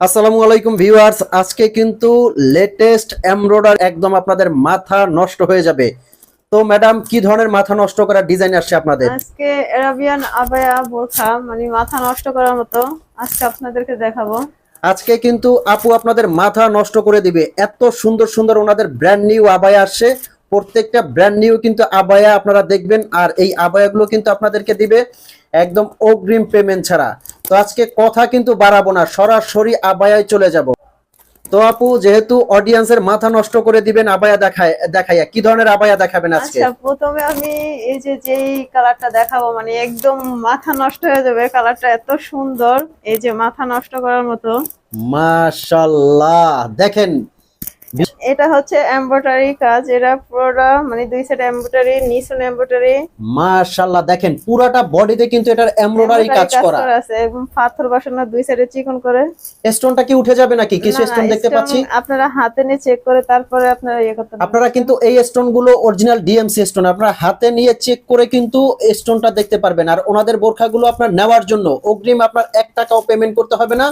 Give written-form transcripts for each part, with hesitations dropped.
আসসালামু আলাইকুম ভিউয়ার্স, আজকে কিন্তু লেটেস্ট এমব্রয়ডারি একদম আপনাদের মাথা নষ্ট হয়ে যাবে। তো ম্যাডাম, কি ধরনের মাথা নষ্ট করার ডিজাইন আসছে আপনাদের? আজকে আরাবিয়ান আবায়া বোরখা মানে মাথা নষ্ট করার মতো আজকে আপনাদেরকে দেখাবো। আজকে কিন্তু আপু আপনাদের মাথা নষ্ট করে দিবে। এত সুন্দর সুন্দর ওনাদের ব্র্যান্ড নিউ আবায়া আসছে। প্রত্যেকটা ব্র্যান্ড নিউ কিন্তু আবায়া আপনারা দেখবেন, আর এই আবায়াগুলো কিন্তু আপনাদেরকে দিবে একদম অগ্রিম পেমেন্ট ছাড়া। তো আজকে কথা কিন্তু বাড়াবো না, সরাসরি আবায়ায় চলে যাব। তো আপু, যেহেতু অডিয়েন্সের মাথা নষ্ট করে দিবেন আবায়া দেখাইয়া, কি ধরনের আবায়া দেখাবেন আজকে? আচ্ছা, প্রথমে আমি এই যেই কালারটা দেখাবো মানে একদম মাথা নষ্ট হয়ে যাবে। কালারটা এত সুন্দর, এই যে মাথা নষ্ট করার মতো। মাশাআল্লাহ, দেখেন এটা হচ্ছে এমব্রয়ডারি কাজ, এটা পুরোটা মানে দুই সাইড এমব্রয়ডারি, নিচে এমব্রয়ডারি। মাশাআল্লাহ, দেখেন পুরাটা বডিতে কিন্তু এটার এমব্রয়ডারি কাজ করা আছে, একদম পাথর বসানো, দুই সাইডে চিকন করে। স্টোনটা কি উঠে যাবে নাকি? কিছু না, স্টোন দেখতে stone পাচ্ছি। আপনারা হাতে নিয়ে চেক করে তারপরে আপনারা ইয়ে করতে পারবেন। আপনারা কিন্তু এই স্টোন গুলো অরিজিনাল ডিএমসি স্টোন, আপনারা হাতে নিয়ে চেক করে কিন্তু স্টোনটা দেখতে পারবেন। আর ওনাদের বোরখাগুলো আপনার নেওয়ার জন্য অগ্রিম আপনার 1 টাকাও পেমেন্ট করতে হবে না।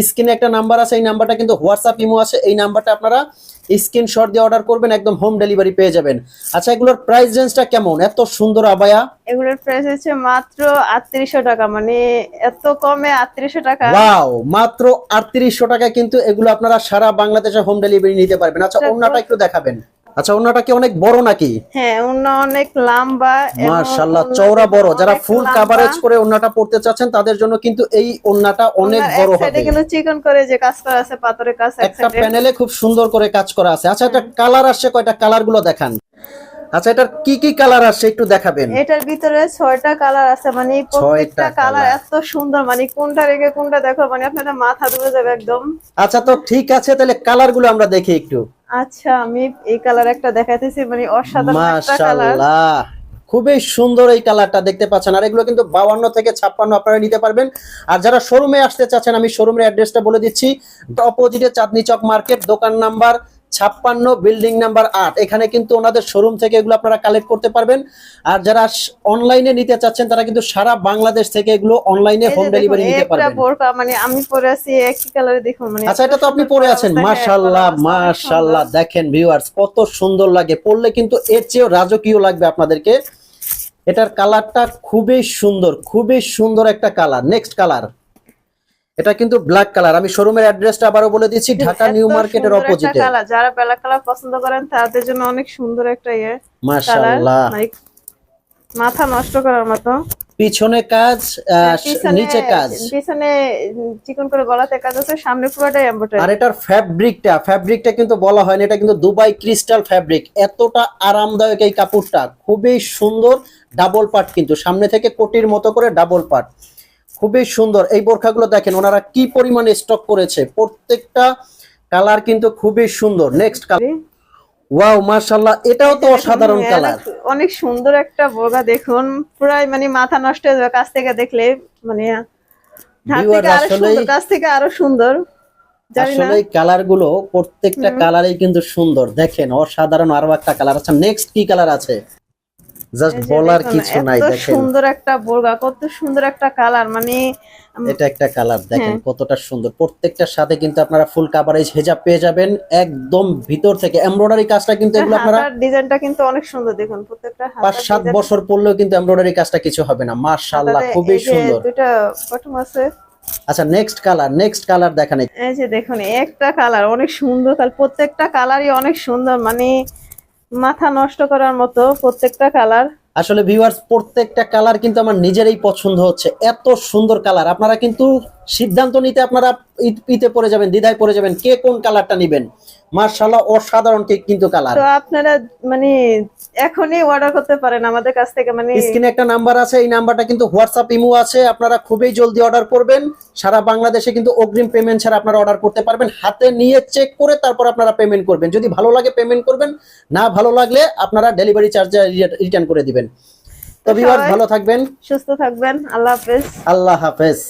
স্ক্রিনে একটা নাম্বার আছে, এই নাম্বারটা কিন্তু হোয়াটসঅ্যাপ ইমো আছে, এই নাম্বারটা আপনারা স্ক্রিনশট দিয়ে অর্ডার করবেন, একদম হোম ডেলিভারি পেয়ে যাবেন। আচ্ছা, এগুলোর প্রাইস রেঞ্জটা কেমন? এত সুন্দর আবায়া এগুলোর প্রাইস হচ্ছে মাত্র 3800 টাকা, মানে এত কমে 3800 টাকা। ওয়াও, মাত্র 3800 টাকায় কিন্তু এগুলো আপনারা সারা বাংলাদেশে হোম ডেলিভারি নিতে পারবেন। আচ্ছা, ওন্নাটা একটু দেখাবেন। আচ্ছা, ওন্নাটা কি অনেক বড় নাকি? হ্যাঁ, ওন্না অনেক লম্বা এবং মাশাআল্লাহ, ওন্নাটা চওড়া বড়। যারা অনেক ফুল লম্বা। কভারেজ করে ওন্নাটা পড়তে চাচ্ছেন তাদের জন্য কিন্তু এই ওন্নাটা অনেক ওন্নার বড় এক সাইডে হবে। কিন্তু চিকন করে যে কাজ করা আছে, পাথরের কাজ এক একটা সাইডে। প্যানেলে খুব সুন্দর করে কাজ করা আছে। আচ্ছা, এটা কালার আসছে কয়টা? কালার গুলো দেখান। আচ্ছা, এটার কি কি কালার আসছে একটু দেখাবেন। এটার ভিতরে 6টা কালার আছে, মানে প্রত্যেকটা 6টা কালার কালার। এত সুন্দর, মানে কোনটা রেখে কোনটা দেখো মানে আপনাদের মাথা ধরে যাবে একদম। আচ্ছা, তো ঠিক আছে, তাহলে কালার গুলো আমরা দেখি একটু। আচ্ছা, আমি এই কালার একটা দেখাইতেছি, মানে অসাধারণ একটা কালার। মাশাআল্লাহ, খুবই সুন্দর এই কালারটা দেখতে পাচ্ছেন। আর এগুলো কিন্তু 52 থেকে 56 আপনারা নিতে পারবেন। আর যারা শোরুমে আসতে চাচ্ছেন, আমি শোরুমের অ্যাড্রেসটা বলে দিচ্ছি। অপোজিটে চাঁদনি চক মার্কেট, দোকান নাম্বার 56, বিল্ডিং নাম্বার 8। এখানে কিন্তু ওনাদের শোরুম থেকে এগুলো আপনারা কালেক্ট করতে পারবেন। আর যারা অনলাইনে নিতে চাচ্ছেন তারা কিন্তু সারা বাংলাদেশ থেকে এগুলো অনলাইনে এই হোম যে ডেলিভারি দেখুন, নিতে একটা পারবেন। বোরকা মানে আমি পরে আছি একই কালারে, দেখুন মানে আচ্ছা, এত এটা তো আপনি সুন্দর পরে করা আছেন। অবস্থা। হ্যাঁ, মাশাআল্লাহ, পরা অবস্থা অনেক মাশাআল্লাহ, সুন্দর। দেখেন ভিউয়ার্স, কত সুন্দর লাগে। পরলে কিন্তু এর চেয়েও রাজকীয় লাগবে আপনাদেরকে। এটার কালারটা খুবই সুন্দর, খুবই সুন্দর একটা কালার। নেক্সট কালার, এটা কিন্তু ব্ল্যাক কালার। আমি শোরুমের অ্যাড্রেসটা আবারও বলে দিচ্ছি, ঢাকা এত নিউ মার্কেটের সুন্দর একটা অপোজিটে। কালার, যারা ব্ল্যাক কালার পছন্দ করেন তাদের জন্য অনেক সুন্দর একটা কালার, মাশাআল্লাহ, মানে মাথা নষ্ট করার মতো। পিছনে কাজ, পিছনে নিচে কাজ। পিছনে চিকন করে গলাতে কাজ আছে, সামনে পুরোটাই আর এমব্রয়ডারি। এটার ফ্যাব্রিকটা কিন্তু বলা হয়নি, এটা কিন্তু দুবাই ক্রিস্টাল ফ্যাব্রিক। এতটা আরামদায়ক এই কাপড়টা, খুবই সুন্দর। ডাবল পার্ট কিন্তু, সামনে থেকে কোটির মতো করে ডাবল পার্ট, খুবই সুন্দর। এই বোরখাগুলো দেখেন ওনারা কি পরিমাণে স্টক করেছে, প্রত্যেকটা কালার কিন্তু খুবই সুন্দর। নেক্সট কালার, ওয়াও মাশাআল্লাহ, এটাও তো অসাধারণ কালার। অনেক সুন্দর একটা বোরকা, দেখুন পুরাই মানে মাথা নষ্ট হয়ে যাবে কাছ থেকে দেখলে, মানে হাত থেকে আরো সুন্দর, কাছ থেকে আরো সুন্দর। জানি না, আসলে এই কালার গুলো প্রত্যেকটা কালারই কিন্তু সুন্দর, দেখেন অসাধারণ। আরো একটা কালার। আচ্ছা, নেক্সট কি কালার আছে? জাস্ট এই যে বলার দেখুন, কিছু নাই, এত দেখেন সুন্দর একটা বোরকা, কত সুন্দর একটা কালার, মানে এটা একটা কালার, দেখেন হ্যাঁ। কতটা সুন্দর। প্রত্যেকটার সাথে কিন্তু আপনারা ফুল কাভারেজ হেজাব পেয়ে যাবেন, একদম ভিতর থেকে এমব্রয়ডারি কাজটা কিন্তু এগুলো আপনারা হাতার ডিজাইনটা কিন্তু অনেক সুন্দর, দেখুন প্রত্যেকটা 5-7 বছর পরলেও কিন্তু এমব্রয়ডারি কাজটা কিছু হবে না। মাশাআল্লাহ, খুবই সুন্দর। দুইটা বটম আছে। আচ্ছা, নেক্সট কালার দেখান। এই যে দেখুন, একটা কালার অনেক সুন্দর, কালার প্রত্যেকটা কালারই অনেক সুন্দর, মানে মাথা নষ্ট করার মতো প্রত্যেকটা কালার। আসলে ভিউয়ার্স, প্রত্যেকটা কালার কিন্তু আমার নিজেরই পছন্দ হচ্ছে, এত সুন্দর কালার। আপনারা কিন্তু সিদ্ধান্ত নিতে আপনারা ইতে পড়ে যাবেন, দ্বিধায় পড়ে যাবেন কে কোন কালারটা নেবেন। মাশাআল্লাহ, অসাধারণ কিন্তু কালার। তো আপনারা মানে এখনই অর্ডার করতে পারেন আমাদের কাছ থেকে, মানে স্ক্রিনে একটা নাম্বার আছে, এই নাম্বারটা কিন্তু হোয়াটসঅ্যাপ ইমো আছে। আপনারা খুবই জলদি অর্ডার করবেন। সারা বাংলাদেশে কিন্তু অগ্রিম পেমেন্ট ছাড়া আপনারা অর্ডার করতে পারবেন। হাতে নিয়ে চেক করে তারপর আপনারা পেমেন্ট করবেন। যদি ভালো লাগে পেমেন্ট করবেন, না ভালো লাগলে আপনারা ডেলিভারি চার্জ রিটার্ন করে দিবেন। তো ভিউয়ার্স, ভালো থাকবেন, সুস্থ থাকবেন। আল্লাহ হাফেজ। আল্লাহ হাফেজ।